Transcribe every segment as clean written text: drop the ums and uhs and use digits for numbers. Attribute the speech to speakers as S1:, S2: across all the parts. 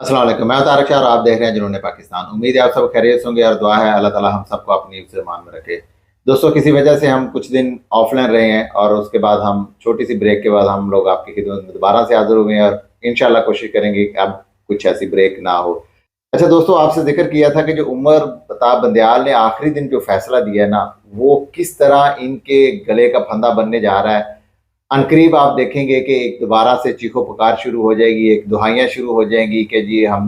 S1: अस्सलाम वालेकुम। मैं तारक शाह और आप देख रहे हैं जुनून पाकिस्तान। उम्मीद है आप सब खैरियत होंगे और दुआ है अल्लाह ताला हम सबको अपनी हिफ्ज़ ईमान में रखे। दोस्तों, किसी वजह से हम कुछ दिन ऑफलाइन रहे हैं और उसके बाद हम छोटी सी ब्रेक के बाद हम लोग आपकी खिदमत में दोबारा से हाजिर हुए हैं और इंशाल्लाह कोशिश करेंगे कि अब कुछ ऐसी ब्रेक ना हो। अच्छा दोस्तों, आपसे जिक्र किया था कि जो उमर प्रताप बंदयाल ने आखिरी दिन जो फैसला दिया ना, वो किस तरह इनके गले का फंदा बनने जा रहा है। अनकरीब आप देखेंगे कि एक दोबारा से चीखो पुकार शुरू हो जाएगी, एक दुहाइयाँ शुरू हो जाएंगी कि जी हम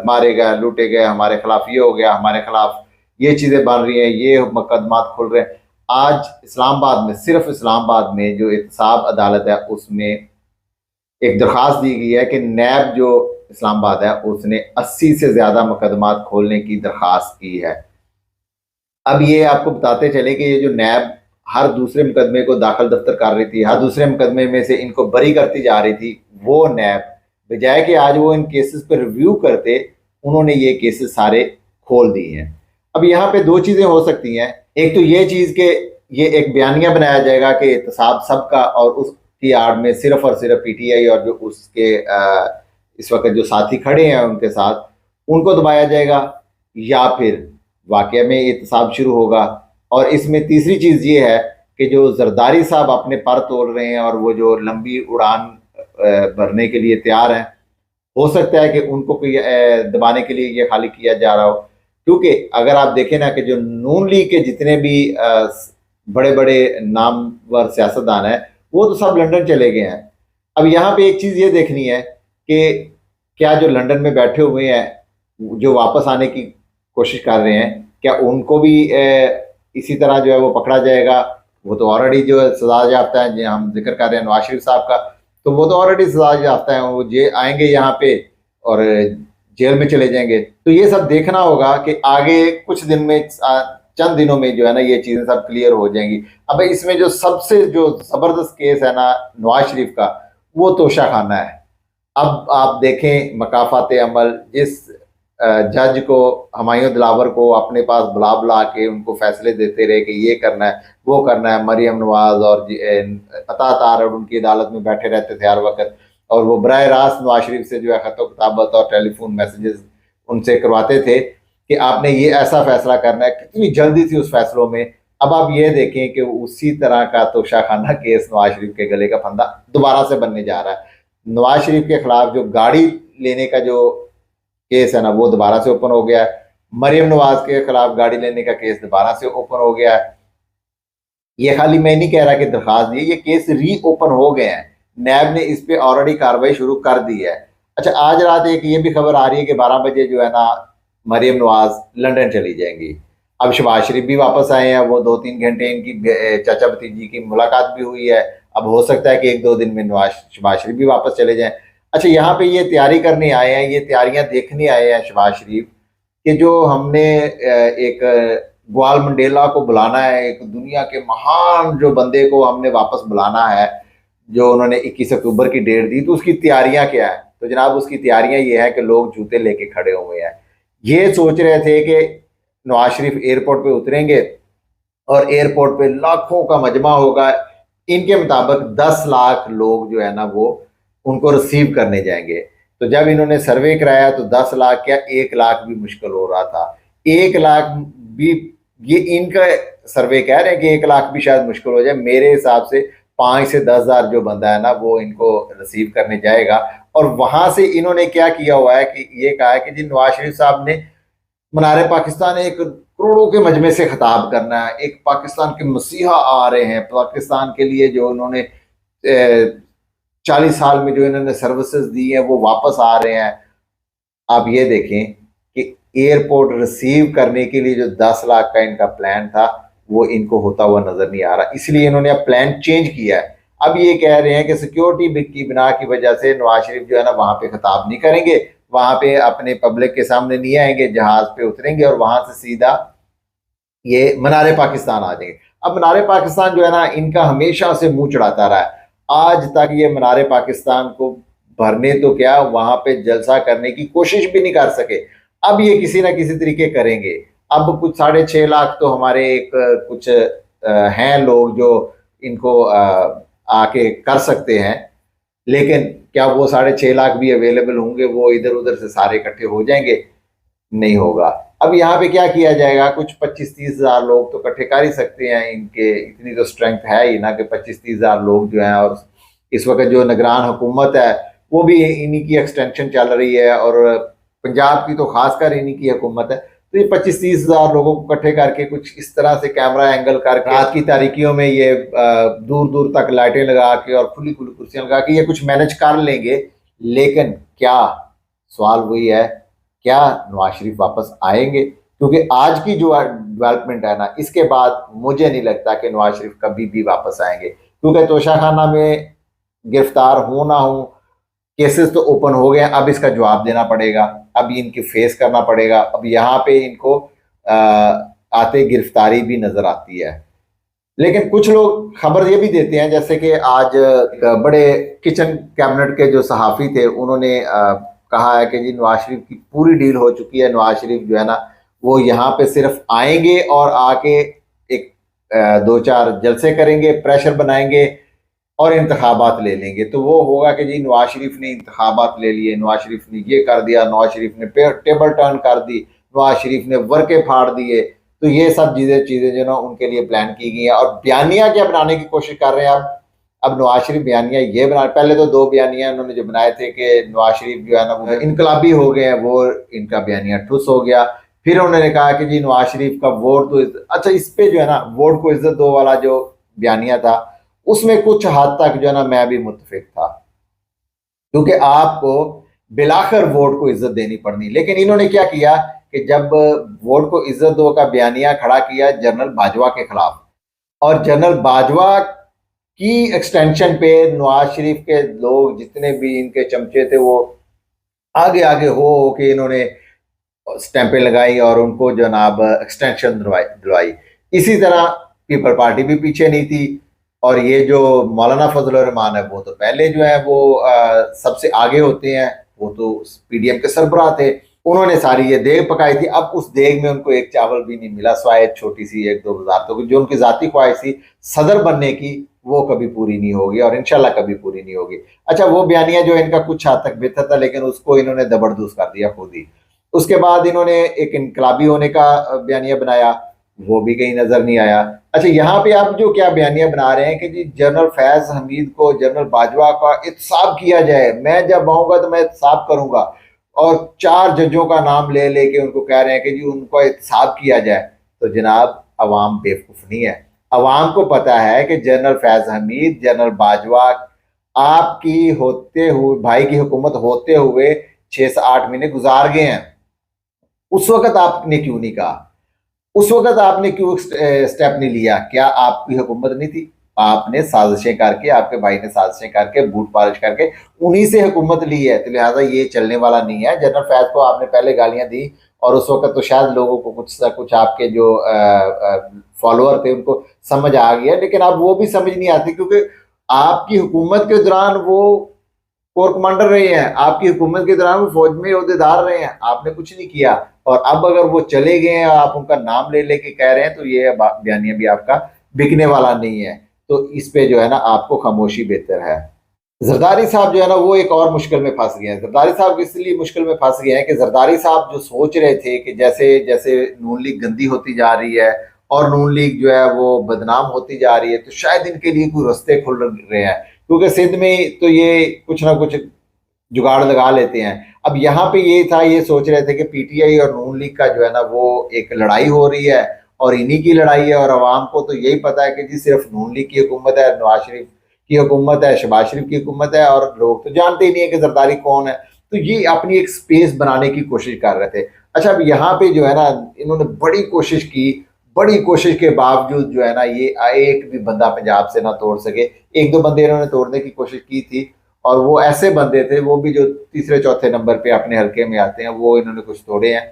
S1: मारे गए, लूटे गए, हमारे खिलाफ ये हो गया, हमारे खिलाफ ये चीज़ें बन रही हैं, ये मुकदमात खुल रहे हैं। आज इस्लामाबाद में, सिर्फ इस्लामाबाद में जो एहतसाब अदालत है, उसमें एक दरख्वास्त दी गई है कि नैब जो इस्लामाबाद है उसने 80 से ज़्यादा मुकदमात खोलने की दरख्वास्त की है। अब ये आपको बताते चले कि ये जो नैब हर दूसरे मुकदमे को दाखिल दफ्तर कर रही थी, हर दूसरे मुकदमे में से इनको बरी करती जा रही थी, वो नैब बजाय कि आज वो इन केसेस पर रिव्यू करते, उन्होंने ये केसेस सारे खोल दिए हैं। अब यहाँ पे दो चीज़ें हो सकती हैं। एक तो ये चीज़ कि ये एक बयानिया बनाया जाएगा कि एहतसाब सबका और उसकी आड़ में सिर्फ और सिर्फ पीटीआई और जो उसके इस वक्त जो साथी खड़े हैं उनके साथ, उनको दबाया जाएगा, या फिर वाकई में एहतसाब शुरू होगा। और इसमें तीसरी चीज़ ये है कि जो जरदारी साहब अपने पर तोड़ रहे हैं और वो जो लंबी उड़ान भरने के लिए तैयार हैं, हो सकता है कि उनको कोई दबाने के लिए ये खाली किया जा रहा हो। क्योंकि अगर आप देखें ना कि जो नून लीग के जितने भी बड़े बड़े नामवर सियासतदान हैं, वो तो सब लंदन चले गए हैं। अब यहाँ पे एक चीज़ ये देखनी है कि क्या जो लंदन में बैठे हुए हैं, जो वापस आने की कोशिश कर रहे हैं, क्या उनको भी इसी तरह जो है वो पकड़ा जाएगा। वो तो ऑलरेडी जो है सजा याफ्ता है, जो हम जिक्र कर रहे हैं नवाज शरीफ साहब का, तो वो तो ऑलरेडी सजा याफ्ता है, वो आएंगे यहाँ पे और जेल में चले जाएंगे। तो ये सब देखना होगा कि आगे कुछ दिन में, चंद दिनों में जो है ना, ये चीज़ें सब क्लियर हो जाएंगी। अब इसमें जो सबसे जो ज़बरदस्त केस है ना नवाज शरीफ का, वो तोशा खाना है। अब आप देखें मकाफात अमल, जिस जज को, हुमायूं दिलावर को अपने पास बुला बुला के उनको फैसले देते रहे कि ये करना है, वो करना है। मरियम नवाज और अता तार उनकी अदालत में बैठे रहते थे हर वक्त, और वो बराह रास्त नवाज शरीफ से जो है ख़त किताबत और टेलीफोन मैसेजेस उनसे करवाते थे कि आपने ये ऐसा फैसला करना है। कितनी जल्दी थी उस फैसलों में। अब आप ये देखें कि उसी तरह का तोशाखाना केस नवाज शरीफ के गले का फंदा दोबारा से बनने जा रहा है। नवाज शरीफ के खिलाफ जो गाड़ी लेने का जो केस है ना, वो दोबारा से ओपन हो गया है। मरियम नवाज के खिलाफ गाड़ी लेने का केस दोबारा से ओपन हो गया है। ये खाली मैं नहीं कह रहा कि दरखास्त दी, ये केस री ओपन हो गए हैं। नैब ने इस पे ऑलरेडी कार्रवाई शुरू कर दी है। अच्छा, आज रात एक ये भी खबर आ रही है कि 12 बजे जो है ना मरियम नवाज लंदन चली जाएंगी। अब शहबाज शरीफ भी वापस आए हैं, वो 2-3 घंटे इनकी चाचा भतीजी की मुलाकात भी हुई है। अब हो सकता है कि 1-2 दिन में शहबाज शरीफ भी वापस चले जाएं। अच्छा, यहाँ पे ये तैयारी करने आए हैं, ये तैयारियां देखने आए हैं शहबाज शरीफ, कि जो हमने एक ग्वाल मंडेला को बुलाना है, एक दुनिया के महान जो बंदे को हमने वापस बुलाना है, जो उन्होंने 21 अक्टूबर की डेट दी, तो उसकी तैयारियां क्या है। तो जनाब, उसकी तैयारियां ये है कि लोग जूते लेके खड़े हुए हैं। ये सोच रहे थे कि नवाज शरीफ एयरपोर्ट पे उतरेंगे और एयरपोर्ट पे लाखों का मजमा होगा। इनके मुताबिक 10 लाख लोग जो है ना वो उनको रिसीव करने जाएंगे। तो जब इन्होंने सर्वे कराया तो 10 लाख क्या 1 लाख भी मुश्किल हो रहा था। 1 लाख भी, ये इनका सर्वे कह रहे हैं कि 1 लाख भी शायद मुश्किल हो जाए। मेरे हिसाब से 5 से 10 हज़ार जो बंदा है ना वो इनको रिसीव करने जाएगा। और वहां से इन्होंने क्या किया हुआ है कि ये कहा है कि जी नवाज शरीफ साहब ने मनारे पाकिस्तान एक करोड़ों के मजमे से खिताब करना है, एक पाकिस्तान के मसीहा आ रहे हैं, पाकिस्तान के लिए जो उन्होंने 40 साल में जो इन्होंने सर्विसेज दी हैं वो वापस आ रहे हैं। आप ये देखें कि एयरपोर्ट रिसीव करने के लिए जो 10 लाख का इनका प्लान था वो इनको होता हुआ नजर नहीं आ रहा, इसलिए इन्होंने अब प्लान चेंज किया है। अब ये कह रहे हैं कि सिक्योरिटी की बिना की वजह से नवाज शरीफ जो है ना वहां पे खिताब नहीं करेंगे, वहां पे अपने पब्लिक के सामने नहीं आएंगे, जहाज पे उतरेंगे और वहां से सीधा ये मनारे पाकिस्तान आ जाएंगे। अब मनारे पाकिस्तान जो है ना इनका हमेशा से मुंह चढ़ाता रहा है, आज तक ये मनारे पाकिस्तान को भरने तो क्या वहां पे जलसा करने की कोशिश भी नहीं कर सके। अब ये किसी ना किसी तरीके करेंगे। अब कुछ 6.5 लाख तो हमारे एक कुछ हैं लोग जो इनको आके कर सकते हैं। लेकिन क्या वो 6.5 लाख भी अवेलेबल होंगे? वो इधर उधर से सारे इकट्ठे हो जाएंगे? नहीं होगा। अब यहाँ पे क्या किया जाएगा? कुछ 25-30 हज़ार लोग तो इकट्ठे कर ही सकते हैं, इनके इतनी तो स्ट्रेंथ है ही ना कि 25-30 हज़ार लोग जो हैं। और इस वक्त जो निगरान हुकूमत है वो भी इन्हीं की एक्सटेंशन चल रही है, और पंजाब की तो खासकर इन्हीं की हुकूमत है। तो ये 25-30 हज़ार लोगों को इकट्ठे करके कुछ इस तरह से कैमरा एंगल करके रात की तारीकियों में ये दूर दूर तक लाइटें लगा के और खुली खुली कुर्सियां लगा के ये कुछ मैनेज कर लेंगे। लेकिन क्या, सवाल वही है, क्या नवाज शरीफ वापस आएंगे? क्योंकि आज की जो डेवलपमेंट है ना, इसके बाद मुझे नहीं लगता कि नवाज शरीफ कभी भी वापस आएंगे। क्योंकि तोशाखाना में गिरफ्तार हो ना हो, केसेस तो ओपन हो गए, अब इसका जवाब देना पड़ेगा, अब इनकी फेस करना पड़ेगा। अब यहाँ पे इनको आते गिरफ्तारी भी नजर आती है। लेकिन कुछ लोग खबर ये भी देते हैं, जैसे कि आज बड़े किचन कैबिनेट के जो सहाफ़ी थे उन्होंने कहा है कि जी नवाज शरीफ की पूरी डील हो चुकी है। नवाज शरीफ जो है ना वो यहाँ पे सिर्फ आएंगे और आके एक 2-4 जलसे करेंगे, प्रेशर बनाएंगे और इंतखाबात ले लेंगे। तो वो होगा कि जी नवाज शरीफ ने इंतखाबात ले लिए, नवाज शरीफ ने ये कर दिया, नवाज शरीफ ने टेबल टर्न कर दी, नवाज शरीफ ने वर्के फाड़ दिए। तो ये सब चीज़ें जो ना उनके लिए प्लान की गई हैं, और बयानिया क्या बनाने की कोशिश कर रहे हैं। अब नवाज शरीफ बयानिया ये बना, पहले तो 2 बयानिया उन्होंने जो बनाए थे कि नवाज शरीफ जो है ना वो इनकलाबी हो गए हैं, वो इनका बयानिया ठुस हो गया। फिर उन्होंने कहा कि जी नवाज शरीफ का वोट तो अच्छा, इस पे जो है ना वोट को इज्जत दो वाला जो बयानिया था, उसमें कुछ हद तक जो है ना मैं भी मुत्तफिक था, क्योंकि आपको बिलाखिर वोट को इज्जत देनी पड़नी। लेकिन इन्होंने क्या किया कि जब वोट को इज्जत दो का बयानिया खड़ा किया जनरल बाजवा के खिलाफ, और जनरल बाजवा की एक्सटेंशन पे नवाज शरीफ के लोग जितने भी इनके चमचे थे वो आगे आगे हो के इन्होंने स्टैंपें लगाई और उनको जनाब एक्सटेंशन दिलवाई। इसी तरह पीपल पार्टी भी पीछे नहीं थी, और ये जो मौलाना फजल रहमान है वो तो पहले जो है वो सबसे आगे होते हैं, वो तो पीडीएम के सरबराह थे। उन्होंने सारी ये देग पकाई थी। अब उस देग में उनको एक चावल भी नहीं मिला, सिवाय छोटी सी 1-2 वजारतों तो जो उनकी जाती ख्वाहिश थी सदर बनने की, वो कभी पूरी नहीं होगी और इंशाल्लाह कभी पूरी नहीं होगी। अच्छा, वो बयानिया जो इनका कुछ हद तक बेहतर था, लेकिन उसको इन्होंने जबरदस्त कर दिया खुद ही। उसके बाद इन्होंने एक इनकलाबी होने का बयानिया बनाया, वो भी कहीं नजर नहीं आया। अच्छा, यहाँ पे आप जो क्या बयानिया बना रहे हैं कि जी जनरल फैज हमीद को, जनरल बाजवा का एहतसाब किया जाए, मैं जब आऊंगा तो मैं एहतसाब करूंगा, और 4 जजों का नाम ले लेके उनको कह रहे हैं कि जी उनको एहतसाब किया जाए। तो जनाब अवाम बेवकूफ नहीं है, अवाम को पता है कि जनरल फैज हमीद, जनरल बाजवा आपकी होते हुए, भाई की हुकूमत होते हुए 6 से 8 महीने गुजार गए हैं। उस वक्त आपने क्यों नहीं कहा? उस वक्त आपने क्यों स्टेप नहीं लिया? क्या आपकी हुकूमत नहीं थी? आपने साजिशें करके, आपके भाई ने साजिशें करके, बूट पालिश करके उन्हीं से हुकूमत ली है। तो लिहाजा ये चलने वाला नहीं है। जनरल फैज को आपने पहले गालियां दी, और उस वक्त तो शायद लोगों को कुछ आपके जो फॉलोअर थे उनको समझ आ गया, लेकिन अब वो भी समझ नहीं आती, क्योंकि आपकी हुकूमत के दौरान वो कोर कमांडर रहे हैं, आपकी हुकूमत के दौरान वो फौज में ओहदेदार रहे हैं, आपने कुछ नहीं किया। और अब अगर वो चले गए हैं और आप उनका नाम ले लेके कह रहे हैं, तो ये बयानिया भी आपका बिकने वाला नहीं है। तो इस पे जो है ना आपको खामोशी बेहतर है। जरदारी साहब जो है ना वो एक और मुश्किल में फंस गए हैं। जरदारी साहब इसलिए मुश्किल में फंस गए हैं कि जरदारी साहब जो सोच रहे थे कि जैसे जैसे नून लीग गंदी होती जा रही है और नून लीग जो है वो बदनाम होती जा रही है, तो शायद इनके लिए कोई रास्ते खुल रहे हैं, क्योंकि सिंध में तो ये कुछ ना कुछ जुगाड़ लगा लेते हैं। अब यहाँ पे ये था, ये सोच रहे थे कि पीटीआई और नून लीग का जो है ना वो एक लड़ाई हो रही है, और इन्हीं की लड़ाई है, और अवाम को तो यही पता है कि जी सिर्फ नून लीग की हुकूमत है, नवाज शरीफ की हुकूमत है, शहबाज शरीफ की हुकूमत है, और लोग तो जानते ही नहीं है कि जरदारी कौन है। तो ये अपनी एक स्पेस बनाने की कोशिश कर रहे थे। अच्छा, अब यहाँ पे जो है ना इन्होंने बड़ी कोशिश की, बड़ी कोशिश के बावजूद जो है ना ये एक भी बंदा पंजाब से ना तोड़ सके। 1-2 बंदे इन्होंने तोड़ने की कोशिश की थी, और वो ऐसे बंदे थे, वो भी जो तीसरे चौथे नंबर पे अपने हल्के में आते हैं, वो इन्होंने कुछ तोड़े हैं।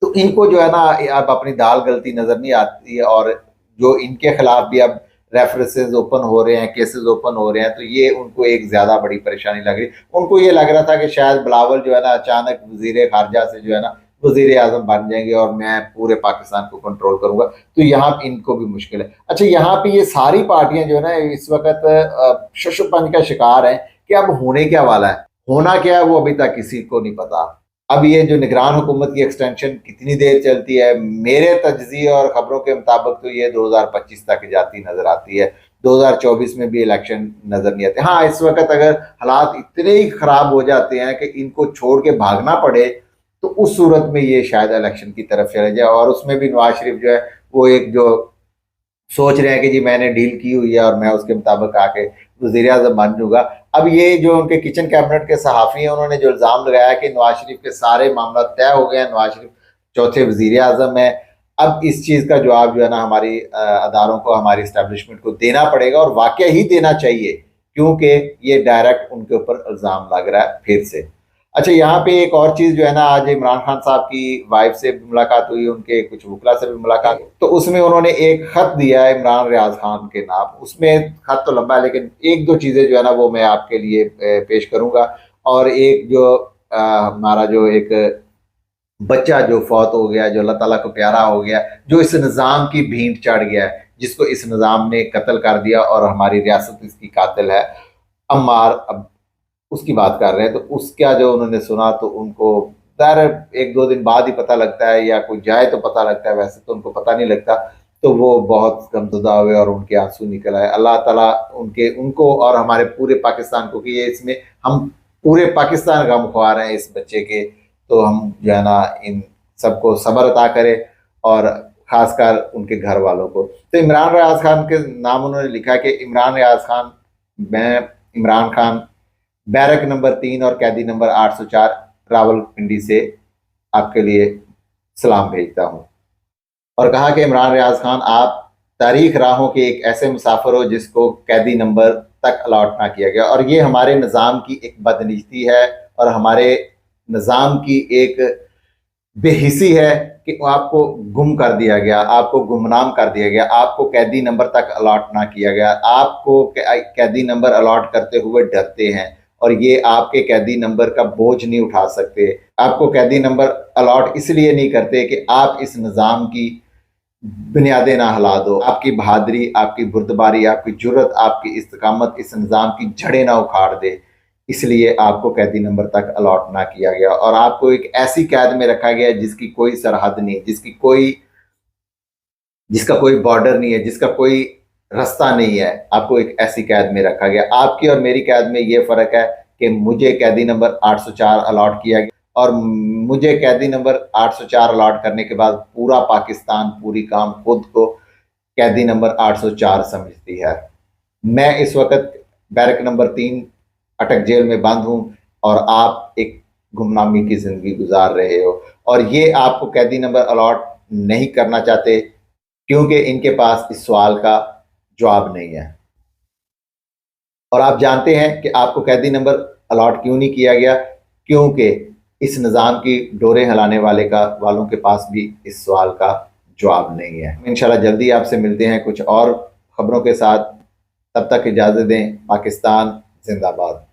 S1: तो इनको जो है ना अब अपनी दाल गलती नजर नहीं आती है, और जो इनके खिलाफ भी अब रेफरेंसेस ओपन हो रहे हैं, केसेस ओपन हो रहे हैं, तो ये उनको एक ज्यादा बड़ी परेशानी लग रही। उनको ये लग रहा था कि शायद बिलावल जो है ना अचानक वजीर खारजा से जो है ना वजीर आजम बन जाएंगे और मैं पूरे पाकिस्तान को कंट्रोल करूंगा। तो यहाँ इनको भी मुश्किल है। अच्छा, यहाँ पे ये सारी पार्टियां जो है ना इस वक्त शशुपंज का शिकार है कि अब होने क्या वाला है, होना क्या है वो अभी तक किसी को नहीं पता। अब ये जो निगरान हुकूमत की एक्सटेंशन कितनी देर चलती है, मेरे तज्ज़िये और खबरों के मुताबिक तो ये 2025 तक जाती नजर आती है। 2024 में भी इलेक्शन नजर नहीं आते। हाँ, इस वक्त अगर हालात इतने ही खराब हो जाते हैं कि इनको छोड़ के भागना पड़े, तो उस सूरत में ये शायद इलेक्शन की तरफ चले जाए, और उसमें भी नवाज शरीफ जो है वो एक जो सोच रहे हैं कि जी मैंने डील की हुई है और मैं उसके मुताबिक आके वज़ीर आज़म बन जाऊंगा। अब ये जो उनके किचन कैबिनेट के सहाफ़ी हैं, उन्होंने जो इल्ज़ाम लगाया कि नवाज शरीफ के सारे मामला तय हो गए हैं, नवाज शरीफ चौथे वज़ीर आज़म है। अब इस चीज़ का जवाब जो है ना हमारी अदारों को, हमारी इस्टेब्लिशमेंट को देना पड़ेगा, और वाकई ही देना चाहिए, क्योंकि ये डायरेक्ट उनके ऊपर इल्ज़ाम लग रहा है फिर से। अच्छा, यहाँ पे एक और चीज़ जो है ना, आज इमरान खान साहब की वाइफ से भी मुलाकात हुई, उनके कुछ वकला से भी मुलाकात, तो उसमें उन्होंने एक खत दिया है इमरान रियाज खान के नाम। उसमें खत तो लंबा है, लेकिन एक दो चीज़ें जो है ना वो मैं आपके लिए पेश करूंगा। और एक जो हमारा जो एक बच्चा जो फौत हो गया, जो अल्लाह ताला को प्यारा हो गया, जो इस निज़ाम की भींट चढ़ गया है, जिसको इस निज़ाम ने कत्ल कर दिया और हमारी रियासत इसकी कातिल है, अम्मार, अब उसकी बात कर रहे हैं। तो उसका जो उन्होंने सुना तो उनको ज़ाहिर एक दो दिन बाद ही पता लगता है, या कोई जाए तो पता लगता है, वैसे तो उनको पता नहीं लगता। तो वो बहुत गमज़दा हुए और उनके आंसू निकल आए। अल्लाह ताला उनको और हमारे पूरे पाकिस्तान को, कि ये इसमें हम पूरे पाकिस्तान का मुख्वार हैं इस बच्चे के, तो हम जो है ना इन सबको सब्र अता करें, और ख़ासकर उनके घर वालों को। तो इमरान रियाज खान के नाम उन्होंने लिखा है कि इमरान रियाज खान, मैं इमरान खान बैरक नंबर 3 और कैदी नंबर 804 रावलपिंडी से आपके लिए सलाम भेजता हूँ। और कहा कि इमरान रियाज खान, आप तारीख राहों के एक ऐसे मुसाफिर हो जिसको कैदी नंबर तक अलॉट ना किया गया, और ये हमारे निज़ाम की एक बदनीति है, और हमारे निज़ाम की एक बेहिसी है कि आपको गुम कर दिया गया, आपको गुमनाम कर दिया गया, आपको कैदी नंबर तक अलॉट ना किया गया, आपको कैदी नंबर अलॉट करते हुए डरते हैं, और ये आपके कैदी नंबर का बोझ नहीं उठा सकते। आपको कैदी नंबर अलॉट इसलिए नहीं करते कि आप इस निज़ाम की बुनियादें ना हिला दो, आपकी बहादुरी, आपकी बुर्दबारी, आपकी जुर्रत, आपकी इस्तकामत इस निज़ाम की जड़ें ना उखाड़ दे, इसलिए आपको कैदी नंबर तक अलॉट ना किया गया, और आपको एक ऐसी कैद में रखा गया जिसकी कोई सरहद नहीं, जिसका कोई बॉर्डर नहीं है, जिसका कोई रास्ता नहीं है। आपको एक ऐसी कैद में रखा गया। आपकी और मेरी कैद में ये फ़र्क है कि मुझे कैदी नंबर 804 अलॉट किया गया, और मुझे कैदी नंबर 804 अलॉट करने के बाद पूरा पाकिस्तान, पूरी काम खुद को कैदी नंबर 804 समझती है। मैं इस वक्त बैरक नंबर 3 अटक जेल में बंद हूँ, और आप एक गुमनामी की ज़िंदगी गुजार रहे हो, और ये आपको कैदी नंबर अलॉट नहीं करना चाहते, क्योंकि इनके पास इस सवाल का जवाब नहीं है। और आप जानते हैं कि आपको कैदी नंबर अलॉट क्यों नहीं किया गया, क्योंकि इस निज़ाम की डोरे हिलाने वालों के पास भी इस सवाल का जवाब नहीं है। इंशाल्लाह जल्दी आपसे मिलते हैं कुछ और ख़बरों के साथ। तब तक इजाज़त दें। पाकिस्तान जिंदाबाद।